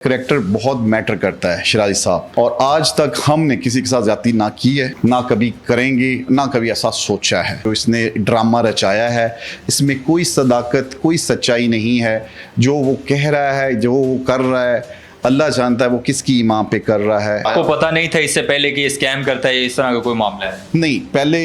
Character बहुत matter करता है शिराजी साहब, और आज तक हमने किसी के साथ ज्यादती ना की है, ना कभी करेंगे, ना कभी ऐसा सोचा है। तो इसने ड्रामा रचाया है, इसमें कोई सदाकत, कोई सच्चाई नहीं है। जो वो कह रहा है, जो वो कर रहा है, अल्लाह जानता है वो किसकी ईमान पे कर रहा है। आपको पता नहीं था इससे पहले कि ये स्कैम करता है, इस तरह का कोई मामला है? नहीं, पहले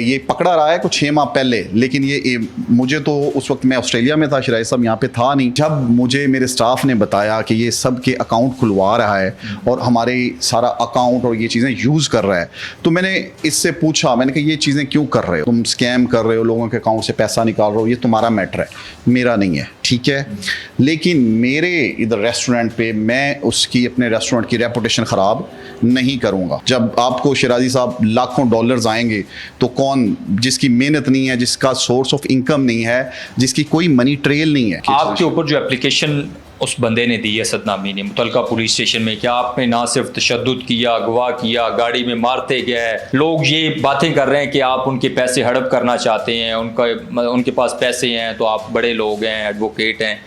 ये पकड़ा रहा है कुछ 6 माह पहले, लेकिन ये मुझे तो उस वक्त मैं ऑस्ट्रेलिया में था, शिराज साहब यहाँ पे था नहीं। जब मुझे मेरे स्टाफ ने बताया कि ये सब के अकाउंट खुलवा रहा है और हमारे सारा अकाउंट और ये चीज़ें यूज़ कर रहा है, तो मैंने इससे पूछा, मैंने कहा ये चीज़ें क्यों कर रहे हो, तुम स्कैम कर रहे हो, लोगों के अकाउंट से पैसा निकाल रहे हो, ये तुम्हारा मैटर है, मेरा नहीं है, ठीक है। लेकिन मेरे इधर रेस्टोरेंट पे मैं उसकी, अपने रेस्टोरेंट की रेपुटेशन ख़राब नहीं करूँगा। जब आपको शिराजी साहब लाखों डॉलर्स आएंगे तो कौन, जिसकी मेहनत नहीं है, जिसका सोर्स ऑफ इनकम नहीं है, जिसकी कोई मनी ट्रेल नहीं है। आपके ऊपर जो एप्लीकेशन उस बंदे ने दी है, असद नामी ने, मुतलका पुलिस स्टेशन में, क्या आपने ना सिर्फ तशद्दुद किया, अगवा किया, गाड़ी में मारते गए, लोग ये बातें कर रहे हैं कि आप उनके पैसे हड़प करना चाहते हैं, उनके पास पैसे हैं तो आप बड़े लोग हैं, एडवोकेट हैं।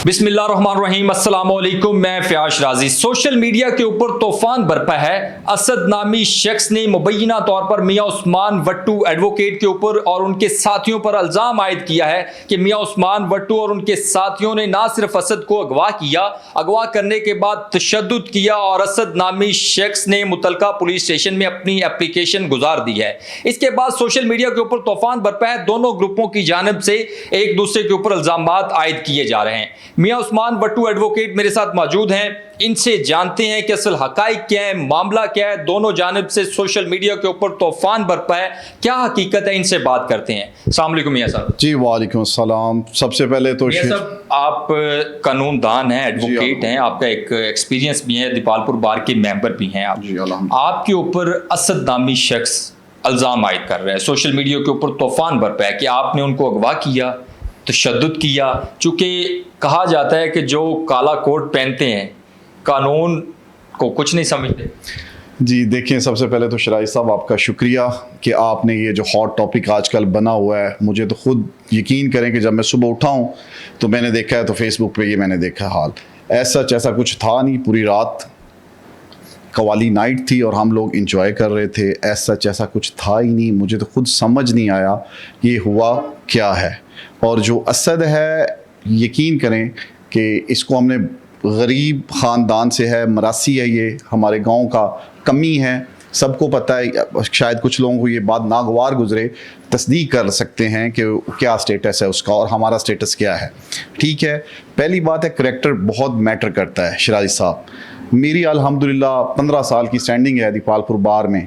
बिस्मिल्लाहिर्रहमानिर्रहीम, अस्सलाम वालेकुम। मैं फ़याज़ राज़ी। सोशल मीडिया के ऊपर तूफ़ान बरपा है। असद नामी शख्स ने मुबैना तौर पर मियाँ उस्मान वट्टू एडवोकेट के ऊपर और उनके साथियों पर इल्ज़ाम आयद किया है कि मियाँ उस्मान वट्टू और उनके साथियों ने ना सिर्फ असद को अगवा किया, अगवा करने के बाद तशद्दुद किया और असद नामी शख्स ने मुतलका पुलिस स्टेशन में अपनी एप्लीकेशन गुजार दी है। इसके बाद सोशल मीडिया के ऊपर तूफ़ान बरपा है। दोनों ग्रुपों की जानिब से एक दूसरे के ऊपर इल्ज़ामात आयद किए जा रहे हैं। मियाँ उस्मान वट्टू एडवोकेट मेरे साथ मौजूद हैं, इनसे जानते हैं कि असल हकाइक क्या है, मामला क्या है। दोनों जानिब से सोशल मीडिया के ऊपर तूफान बरपा है, क्या हकीकत है, इनसे बात करते हैं। अस्सलाम वालेकुम मियाँ साहब। जी वालेकुम अस्सलाम। सबसे पहले तो साहब, आप कानूनदान हैं, एडवोकेट हैं, आपका एक एक्सपीरियंस भी है, दीपालपुर बार के मेंबर भी हैं आप। आपके ऊपर असद नामी शख्स इल्ज़ाम आयद कर रहा है, सोशल मीडिया के ऊपर तूफान बरपा है कि आपने उनको अगवा किया, तशद्दुद किया। चूँकि कहा जाता है कि जो काला कोट पहनते हैं कानून को कुछ नहीं समझते। जी देखिए, सबसे पहले तो शिराज साहब आपका शुक्रिया कि आपने ये जो हॉट टॉपिक आजकल बना हुआ है, मुझे तो खुद यकीन करें कि जब मैं सुबह उठा हूँ तो मैंने देखा है, तो फेसबुक पे ये मैंने देखा हाल, ऐसा कुछ था नहीं। पूरी रात कवाली नाइट थी और हम लोग इंजॉय कर रहे थे, ऐसा कुछ था ही नहीं। मुझे तो खुद समझ नहीं आया ये हुआ क्या है। और जो असद है, यकीन करें कि इसको हमने, गरीब ख़ानदान से है, मरासी है, ये हमारे गांव का कमी है, सबको पता है। शायद कुछ लोगों को ये बात नागवार गुजरे, तस्दीक कर सकते हैं कि क्या स्टेटस है उसका और हमारा स्टेटस क्या है, ठीक है। पहली बात है, करैक्टर बहुत मैटर करता है शिराजी साहब। मेरी अल्हम्दुलिल्लाह 15 साल की स्टैंडिंग है दीपालपुर बार में,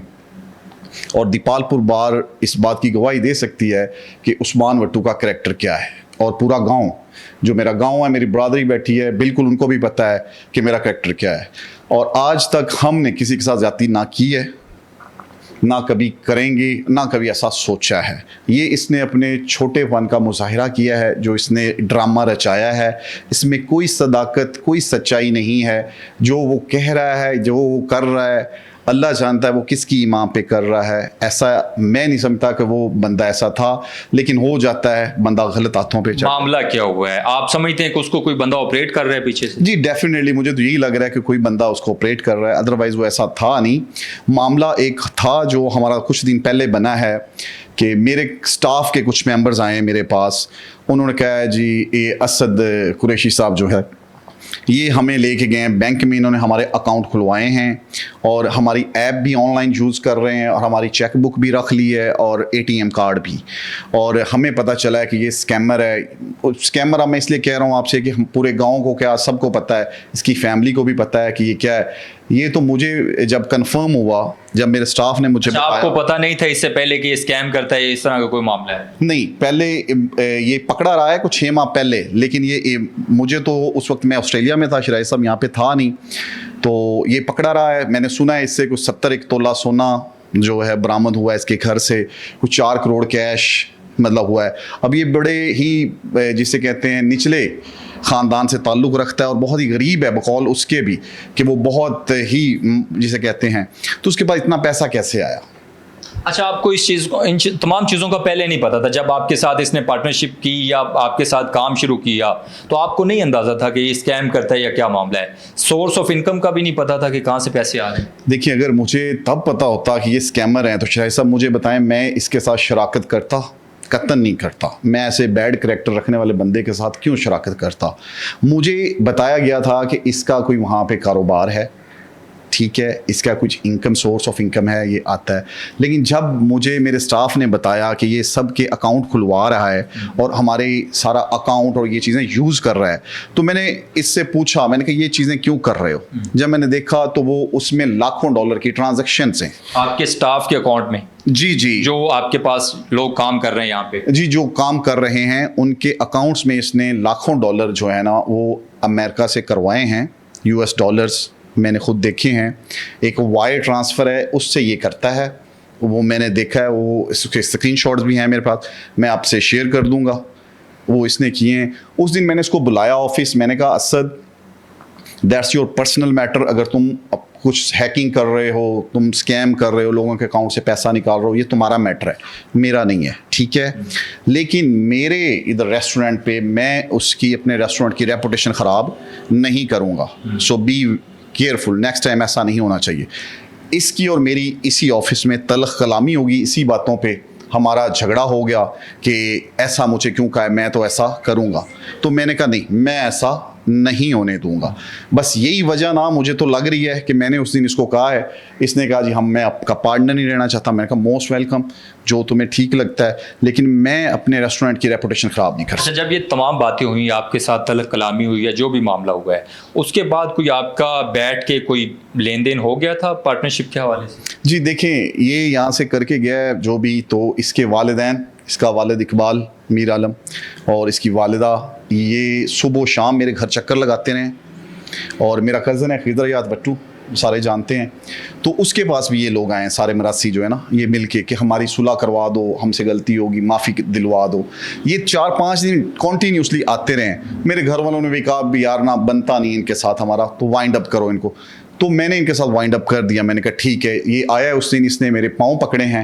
और दीपालपुर बार इस बात की गवाही दे सकती है कि उस्मान वट्टू का करैक्टर क्या है। और पूरा गांव, जो मेरा गांव है, मेरी बरादरी बैठी है, बिल्कुल उनको भी पता है कि मेरा करैक्टर क्या है। और आज तक हमने किसी के साथ ज्यादती ना की है, ना कभी करेंगे, ना कभी ऐसा सोचा है। ये इसने अपने छोटेपन का मुजाहिरा किया है, जो इसने ड्रामा रचाया है। इसमें कोई सदाकत, कोई सच्चाई नहीं है। जो वो कह रहा है, जो वो कर रहा है, अल्लाह जानता है वो किसकी ईमान पे कर रहा है। ऐसा मैं नहीं समझता कि वो बंदा ऐसा था, लेकिन हो जाता है, बंदा गलत हाथों पे। मामला क्या हुआ है, आप समझते हैं कि उसको कोई बंदा ऑपरेट कर रहा है पीछे से? जी डेफिनेटली, मुझे तो यही लग रहा है कि कोई बंदा उसको ऑपरेट कर रहा है, अदरवाइज वो ऐसा था नहीं। मामला एक था जो हमारा कुछ दिन पहले बना है कि मेरे स्टाफ के कुछ मेंबर्स आए मेरे पास, उन्होंने कहा जी ये असद कुरैशी साहब जो है, ये हमें लेके गए हैं बैंक में, इन्होंने हमारे अकाउंट खुलवाए हैं और हमारी ऐप भी ऑनलाइन यूज़ कर रहे हैं और हमारी चेक बुक भी रख ली है और ATM कार्ड भी। और हमें पता चला है कि ये स्कैमर है। स्कैमर अब मैं इसलिए कह रहा हूँ आपसे कि हम पूरे गांव को, क्या सबको पता है, इसकी फैमिली को भी पता है कि ये क्या है। ये तो मुझे जब कंफर्म हुआ, जब मेरे स्टाफ ने मुझे बताया। आपको पता नहीं था इससे पहले कि ये स्कैम करता है, इस तरह का कोई मामला है? नहीं, पहले ये पकड़ा रहा है कुछ 6 माह पहले, लेकिन ये मुझे तो उस वक्त मैं ऑस्ट्रेलिया में था, शिराज साहब यहाँ पे था नहीं, तो ये पकड़ा रहा है। मैंने सुना है इससे कुछ 70 तोला सोना जो है बरामद हुआ है इसके घर से, कुछ 4 करोड़ कैश मतलब हुआ है। अब ये बड़े ही, जिसे कहते हैं, निचले ख़ानदान से ताल्लुक़ रखता है और बहुत ही गरीब है बकौल उसके भी, कि वो बहुत ही, जिसे कहते हैं, तो उसके पास इतना पैसा कैसे आया? अच्छा, आपको इस चीज़ को, इन तमाम चीज़ों का पहले नहीं पता था? जब आपके साथ इसने पार्टनरशिप की या आपके साथ काम शुरू किया तो आपको नहीं अंदाज़ा था कि ये स्कैम करता है या क्या मामला है? सोर्स ऑफ इनकम का भी नहीं पता था कि कहाँ से पैसे आ रहे हैं? देखिए, अगर मुझे तब पता होता कि ये स्कैमर हैं तो शायद साहब मुझे बताएं, मैं इसके साथ शराकत करता? कतन नहीं करता। मैं ऐसे बैड करैक्टर रखने वाले बंदे के साथ क्यों शराकत करता? मुझे बताया गया था कि इसका कोई वहाँ पे कारोबार है, ठीक है, इसका कुछ इनकम, सोर्स ऑफ इनकम है, ये आता है। लेकिन जब मुझे मेरे स्टाफ ने बताया कि ये सब के अकाउंट खुलवा रहा है और हमारे सारा अकाउंट और ये चीज़ें यूज़ कर रहा है, तो मैंने इससे पूछा, मैंने कहा ये चीज़ें क्यों कर रहे हो? जब मैंने देखा तो वो उसमें लाखों डॉलर की ट्रांजैक्शंस हैं आपके स्टाफ के अकाउंट में? जी जी, जो आपके पास लोग काम कर रहे हैं यहाँ पे? जी, जो काम कर रहे हैं उनके अकाउंट्स में इसने लाखों डॉलर जो है ना वो अमेरिका से करवाए हैं, US डॉलर्स मैंने खुद देखे हैं। एक वायर ट्रांसफ़र है, उससे ये करता है, वो मैंने देखा है, वो इसके स्क्रीनशॉट्स भी हैं मेरे पास, मैं आपसे शेयर कर दूंगा। वो इसने किए हैं। उस दिन मैंने इसको बुलाया ऑफिस, मैंने कहा Asad, that's your personal matter, अगर तुम कुछ हैकिंग कर रहे हो, तुम स्कैम कर रहे हो, लोगों के अकाउंट से पैसा निकाल रहे हो, ये तुम्हारा मैटर है, मेरा नहीं है, ठीक है? लेकिन मेरे इधर रेस्टोरेंट पे मैं उसकी, अपने रेस्टोरेंट की रेपुटेशन ख़राब नहीं करूँगा। सो बी केयरफुल, नेक्स्ट टाइम ऐसा नहीं होना चाहिए। इसकी और मेरी इसी ऑफिस में तलख कलामी होगी, इसी बातों पे हमारा झगड़ा हो गया कि ऐसा मुझे क्यों कहा है, मैं तो ऐसा करूँगा। तो मैंने कहा नहीं, मैं ऐसा नहीं होने दूंगा। बस यही वजह ना मुझे तो लग रही है कि मैंने उस दिन इसको कहा है, इसने कहा जी मैं आपका पार्टनर नहीं रहना चाहता। मैंने कहा मोस्ट वेलकम, जो तुम्हें ठीक लगता है, लेकिन मैं अपने रेस्टोरेंट की रेपुटेशन ख़राब नहीं कर सकता। अच्छा, जब ये तमाम बातें हुई, आपके साथ तलख कलामी हुई है, जो भी मामला हुआ है, उसके बाद कोई आपका बैठ के कोई लेन देन हो गया था पार्टनरशिप के हवाले से? जी देखें, ये यहाँ से करके गया है जो भी, तो इसके वालिदैन, इसका वालिद इकबाल मीर आलम और इसकी वालिदा, ये सुबह शाम मेरे घर चक्कर लगाते रहे। और मेरा कज़न है खिदर याद भट्टू, सारे जानते हैं, तो उसके पास भी ये लोग आए हैं, सारे मरासी जो है ना, ये मिल के कि हमारी सुलह करवा दो, हमसे गलती होगी, माफ़ी दिलवा दो। ये 4-5 दिन कॉन्टीन्यूसली आते रहे। मेरे घर वालों ने भी कहा भी यार ना, बनता नहीं इनके साथ हमारा, तो वाइंड अप करो इनको। तो मैंने इनके साथ वाइंड अप कर दिया। मैंने कहा ठीक है, ये आया है उस दिन, इसने मेरे पाँव पकड़े हैं,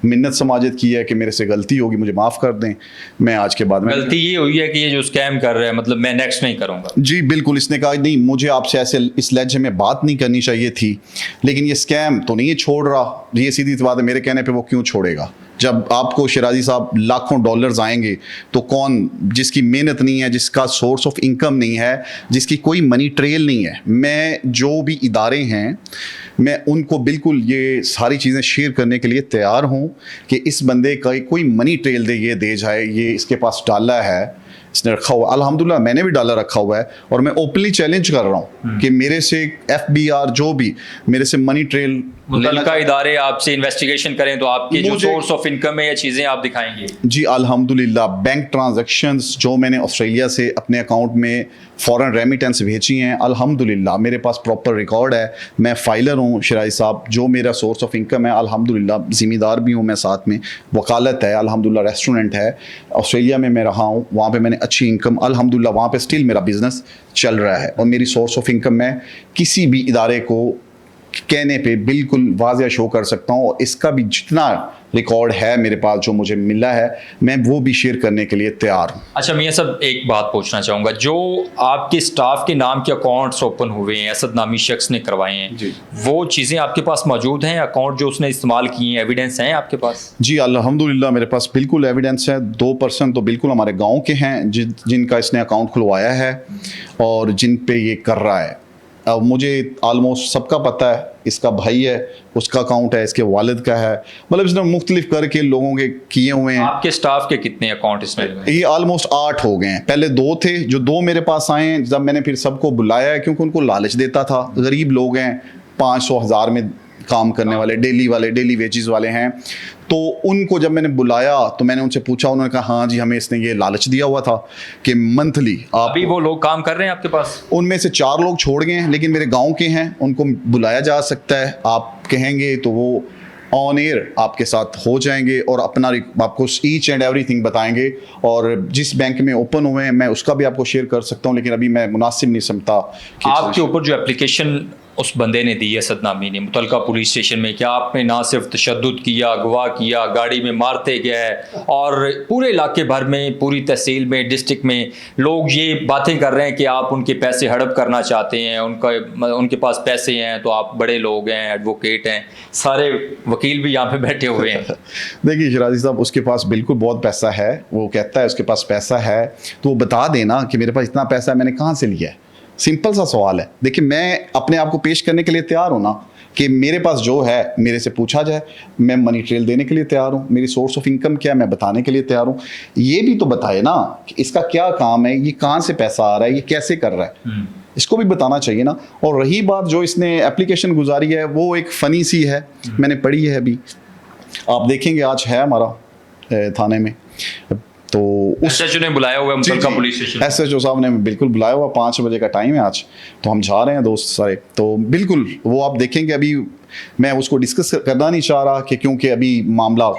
मिन्नत समाजत की है कि मेरे से गलती होगी, मुझे माफ़ कर दें। मैं आज के बाद में, गलती ये हुई है कि ये जो स्कैम कर रहे हैं, मतलब मैं नेक्स्ट नहीं करूँगा। जी बिल्कुल, इसने कहा नहीं, मुझे आपसे ऐसे इस लहजे में बात नहीं करनी चाहिए थी, लेकिन ये स्कैम तो नहीं छोड़ रहा। ये सीधी सी बात है, मेरे कहने पे वो क्यों छोड़ेगा? जब आपको शिराजी साहब लाखों डॉलर्स आएंगे तो कौन, जिसकी मेहनत नहीं है, जिसका सोर्स ऑफ इनकम नहीं है, जिसकी कोई मनी ट्रेल नहीं है, मैं जो भी इदारे हैं मैं उनको बिल्कुल ये सारी चीज़ें शेयर करने के लिए तैयार हूँ कि इस बंदे का कोई मनी ट्रेल दे जाए। ये इसके पास डाला है, इसने रखा हुआ, अल्हम्दुलिल्लाह मैंने भी डॉलर रखा हुआ है, और मैं ओपनली चैलेंज कर रहा हूँ कि मेरे से FBI जो भी मेरे से मनी ट्रेल, मुतल्लिका इदारे आपसे इन्वेस्टिगेशन करें तो आपकी जो सोर्स ऑफ इनकम है, ये चीज़ें आप दिखाएंगे? जी अल्हम्दुलिल्लाह। बैंक ट्रांजैक्शंस जो मैंने ऑस्ट्रेलिया से अपने अकाउंट में फॉरेन रेमिटेंस भेजी हैं, अल्हम्दुलिल्लाह मेरे पास प्रॉपर रिकॉर्ड है। मैं फाइलर हूँ शिराजी साहब, जो मेरा सोर्स ऑफ इनकम है अल्हम्दुलिल्लाह, ज़िम्मेदार भी हूँ मैं, साथ में वकालत है अल्हम्दुलिल्लाह, रेस्टोरेंट है ऑस्ट्रेलिया में मैं रहा हूँ, वहाँ पे मैंने अच्छी इनकम अल्हम्दुलिल्लाह, वहाँ पे स्टिल मेरा बिज़नेस चल रहा है। और मेरी सोर्स ऑफ इनकम मैं किसी भी इदारे को कहने पे बिल्कुल वाज़ेह शो कर सकता हूँ, और इसका भी जितना रिकॉर्ड है मेरे पास जो मुझे मिला है, मैं वो भी शेयर करने के लिए तैयार हूँ। अच्छा मियां साहब, एक बात पूछना चाहूँगा, जो आपके स्टाफ के नाम के अकाउंट्स ओपन हुए हैं, असद नामी शख्स ने करवाए हैं, वो चीज़ें आपके पास मौजूद हैं? अकाउंट जो उसने इस्तेमाल किए हैं, एविडेंस हैं आपके पास? जी अल्हम्दुलिल्लाह मेरे पास बिल्कुल एविडेंस है। 2% तो बिल्कुल हमारे गाँव के हैं जिनका इसने अकाउंट खुलवाया है और जिन पे ये कर रहा है। अब मुझे आलमोस्ट सबका पता है, इसका भाई है, उसका अकाउंट है, इसके वालिद का है, मतलब इसने मुख्तलिफ करके लोगों के किए हुए हैं। आपके स्टाफ के कितने अकाउंट इसमें? ये आलमोस्ट 8 हो गए हैं। पहले 2 थे, जो 2 मेरे पास आए हैं, जब मैंने फिर सबको बुलाया है, क्योंकि उनको लालच देता था, गरीब लोग हैं, 500-1000 में काम करने वाले, डेली वेजेस वाले हैं, तो उनको जब मैंने बुलाया तो मैंने उनसे पूछा, उन्होंने कहा हाँ जी, हमें इसने ये लालच दिया हुआ था कि मंथली आप। अभी वो लोग काम कर रहे हैं आपके पास? उनमें से 4 लोग छोड़ गए हैं, लेकिन मेरे गांव के हैं, उनको बुलाया जा सकता है, आप कहेंगे तो वो ऑन एयर आपके साथ हो जाएंगे और अपना आपको ईच एंड एवरीथिंग बताएंगे। और जिस बैंक में ओपन हुए हैं मैं उसका भी आपको शेयर कर सकता हूँ, लेकिन अभी मैं मुनासिब नहीं समझता। आपके ऊपर जो एप्लीकेशन उस बंदे ने दी, असद नामी ने, मुतलका पुलिस स्टेशन में, कि आपने ना सिर्फ तशद्दुद किया, अगवा किया, गाड़ी में मारते गए, और पूरे इलाके भर में, पूरी तहसील में, डिस्ट्रिक्ट में लोग ये बातें कर रहे हैं कि आप उनके पैसे हड़प करना चाहते हैं, उनके पास पैसे हैं तो आप बड़े लोग हैं, एडवोकेट हैं, सारे वकील भी यहाँ पे बैठे हुए हैं। देखिए शराजी साहब, उसके पास बिल्कुल बहुत पैसा है, वो कहता है उसके पास पैसा है, तो वो बता देना कि मेरे पास इतना पैसा है, मैंने कहाँ से लिया है। सिंपल सा सवाल है। देखिए, मैं अपने आप को पेश करने के लिए तैयार हूँ ना, कि मेरे पास जो है मेरे से पूछा जाए, मैं मनी ट्रेल देने के लिए तैयार हूँ, मेरी सोर्स ऑफ इनकम क्या है मैं बताने के लिए तैयार हूँ। ये भी तो बताए ना कि इसका क्या काम है, ये कहाँ से पैसा आ रहा है, ये कैसे कर रहा है, इसको भी बताना चाहिए ना। और रही बात जो इसने एप्लीकेशन गुजारी है, वो एक फ़नी सी है, मैंने पढ़ी है अभी, आप देखेंगे आज है हमारा थाने में, तो उस एसएचओ ने बुलाया हुआ है मुतलका पुलिस स्टेशन। एसएचओ साहब ने बिल्कुल बुलाया हुआ, 5 बजे का टाइम है आज, तो हम जा रहे हैं दोस्त सारे, तो बिल्कुल वो आप देखेंगे। अभी मैं उसको डिस्कस करना नहीं चाह रहा कि क्योंकि अभी मामला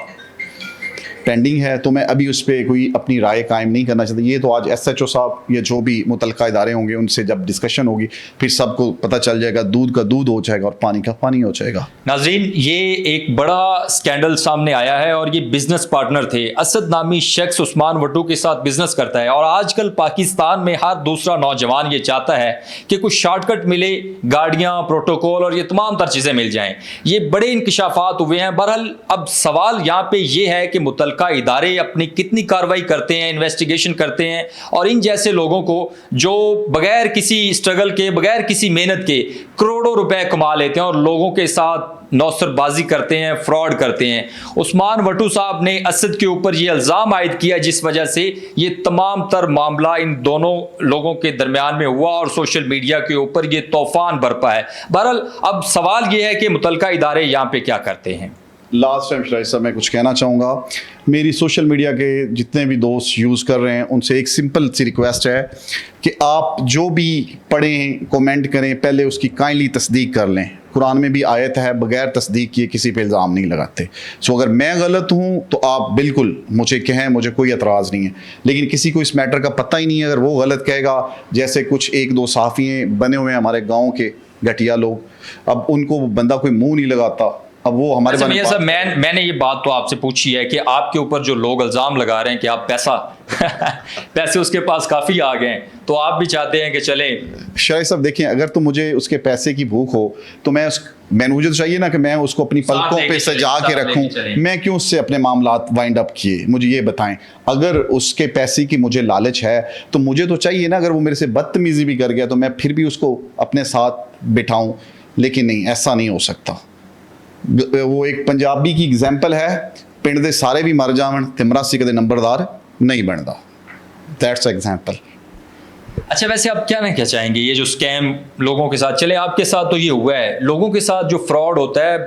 पेंडिंग है, तो मैं अभी उस पर कोई अपनी राय कायम नहीं करना चाहता। ये तो आज एसएचओ साहब, ये जो भी मुतलका इदारे होंगे, उनसे जब डिस्कशन होगी फिर सबको पता चल जाएगा, दूध का दूध हो जाएगा और पानी का पानी हो जाएगा। नाज़रीन, ये एक बड़ा स्कैंडल सामने आया है, और ये बिजनेस पार्टनर थे। असद नामी शख्स उस्मान वट्टू के साथ बिजनेस करता है, और आजकल पाकिस्तान में हर दूसरा नौजवान ये चाहता है कि कुछ शॉर्टकट मिले, गाड़ियाँ, प्रोटोकॉल और ये तमाम तर चीज़ें मिल जाएँ। ये बड़े इंकशाफात हुए हैं। बहरहाल अब सवाल यहाँ पे ये है कि मुतलका इदारे अपनी कितनी कार्रवाई करते हैं, इन्वेस्टिगेशन करते हैं, और इन जैसे लोगों को जो बगैर किसी स्ट्रगल के, बगैर किसी मेहनत के करोड़ों रुपए कमा लेते हैं और लोगों के साथ नौसरबाजी करते हैं, फ्रॉड करते हैं। उस्मान वट्टू साहब ने असद के ऊपर ये इल्ज़ाम आयद किया, जिस वजह से ये तमाम तर मामला इन दोनों लोगों के दरमियान में हुआ और सोशल मीडिया के ऊपर ये तूफान बरपा है। बहरहाल अब सवाल ये है कि मुतलका इदारे यहाँ पे क्या करते हैं। लास्ट टाइम शराइस साहब मैं कुछ कहना चाहूँगा, मेरी सोशल मीडिया के जितने भी दोस्त यूज़ कर रहे हैं उनसे एक सिंपल सी रिक्वेस्ट है कि आप जो भी पढ़ें, कमेंट करें, पहले उसकी काइंडली तस्दीक कर लें। कुरान में भी आयत है, बगैर तस्दीक किए किसी पे इल्ज़ाम नहीं लगाते। सो अगर मैं गलत हूँ तो आप बिल्कुल मुझे कहें, मुझे कोई एतराज़ नहीं है, लेकिन किसी को इस मैटर का पता ही नहीं है, अगर वो गलत कहेगा, जैसे कुछ एक दो साफ़ी बने हुए हैं हमारे गाँव के घटिया लोग, अब उनको बंदा कोई मुँह नहीं लगाता, अब वो हमारे मियां साहब, मैंने ये बात तो आपसे पूछी है कि आपके ऊपर जो लोग इल्ज़ाम लगा रहे हैं कि आप पैसे उसके पास काफ़ी आ गए हैं, तो आप भी चाहते हैं कि चलें। शायद साहब देखें, अगर तो मुझे उसके पैसे की भूख हो तो मुझे तो चाहिए ना कि मैं उसको अपनी पलकों पे सजा के रखूं। मैं क्यों उससे अपने मामलात वाइंड अप किए, मुझे ये बताएं। अगर उसके पैसे की मुझे लालच है तो मुझे तो चाहिए ना, अगर वो मेरे से बदतमीजी भी कर गया तो मैं फिर भी उसको अपने साथ बिठाऊं, लेकिन नहीं, ऐसा नहीं हो सकता। वो एक पंजाबी की एग्जाम्पल है, पिंड दे सारे भी मर जावन ते मरासी कदे नंबरदार नहीं बनता। That's example. अच्छा, वैसे आप क्या ना क्या चाहेंगे, ये जो स्कैम लोगों के साथ चले, आपके साथ तो ये हुआ है, लोगों के साथ जो फ्रॉड होता है,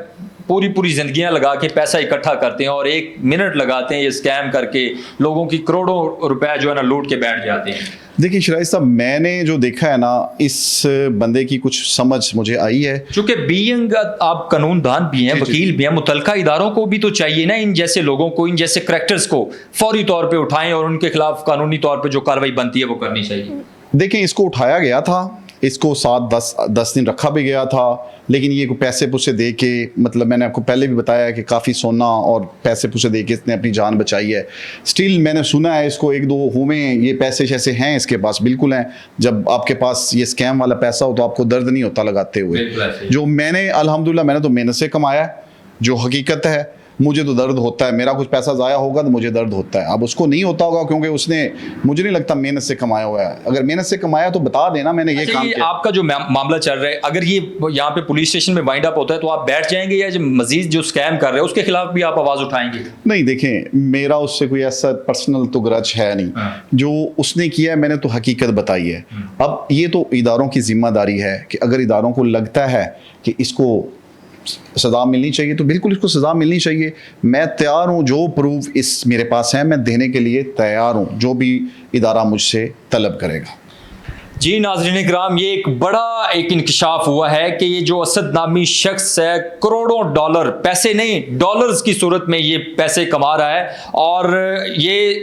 पूरी जिंदगियां लगा के पैसा इकट्ठा करते हैं और 1 मिनट लगाते हैं ये स्कैम करके, लोगों की करोड़ों रुपए जो है ना लूट के बैठ जाते हैं। देखिए शराइस साहब, मैंने जो देखा है ना, इस बंदे की कुछ समझ मुझे आई है। चूंकि बीइंग आप कानूनदान भी हैं, वकील भी हैं, मुतलका इदारों को भी तो चाहिए ना इन जैसे लोगों को, इन जैसे करैक्टर्स को फौरी तौर पे उठाएं और उनके खिलाफ कानूनी तौर पे जो कार्रवाई बनती है वो करनी चाहिए। देखिए, इसको उठाया गया था, इसको 7-10 दिन रखा भी गया था, लेकिन ये पैसे पुसे दे के, मतलब मैंने आपको पहले भी बताया कि काफ़ी सोना और पैसे पुसे दे के इसने अपनी जान बचाई है। स्टिल मैंने सुना है इसको 1-2 हुए ये पैसे शैसे हैं इसके पास, बिल्कुल हैं। जब आपके पास ये स्कैम वाला पैसा हो तो आपको दर्द नहीं होता लगाते हुए। जो मैंने अल्हम्दुलिल्लाह मैंने तो मेहनत से कमाया है, जो हकीकत है, मुझे तो दर्द होता है। मेरा कुछ पैसा ज़ाया होगा तो मुझे दर्द होता है। अब उसको नहीं होता होगा क्योंकि उसने, मुझे नहीं लगता, मेहनत से कमाया हुआ है। अगर मेहनत से कमाया तो बता देना मैंने ये काम किया। आपका जो मामला चल रहा है, अगर ये यहाँ पे पुलिस स्टेशन में वाइंड अप होता है तो आप बैठ जाएंगे, या जो मजीद जो स्कैम कर रहे हैं उसके खिलाफ भी आप आवाज़ उठाएंगे? नहीं, देखें, मेरा उससे कोई ऐसा पर्सनल तो ग्रज है नहीं। जो उसने किया है मैंने तो हकीकत बताई है। अब ये तो इदारों की जिम्मेदारी है कि अगर इदारों को लगता है कि इसको सज़ा मिलनी चाहिए तो बिल्कुल इसको सज़ा मिलनी चाहिए। मैं तैयार हूँ, जो प्रूफ इस मेरे पास है मैं देने के लिए तैयार हूँ, जो भी इदारा मुझसे तलब करेगा। जी नाज़रीन इकराम, ये एक बड़ा इंकशाफ हुआ है कि ये जो असद नामी शख्स है करोड़ों डॉलर, पैसे नहीं डॉलर्स की सूरत में ये पैसे कमा रहा है, और ये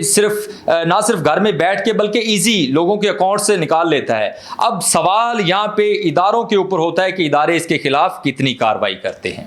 ना सिर्फ घर में बैठ के बल्कि इजी लोगों के अकाउंट से निकाल लेता है। अब सवाल यहाँ पे इदारों के ऊपर होता है कि इदारे इसके खिलाफ कितनी कार्रवाई करते हैं।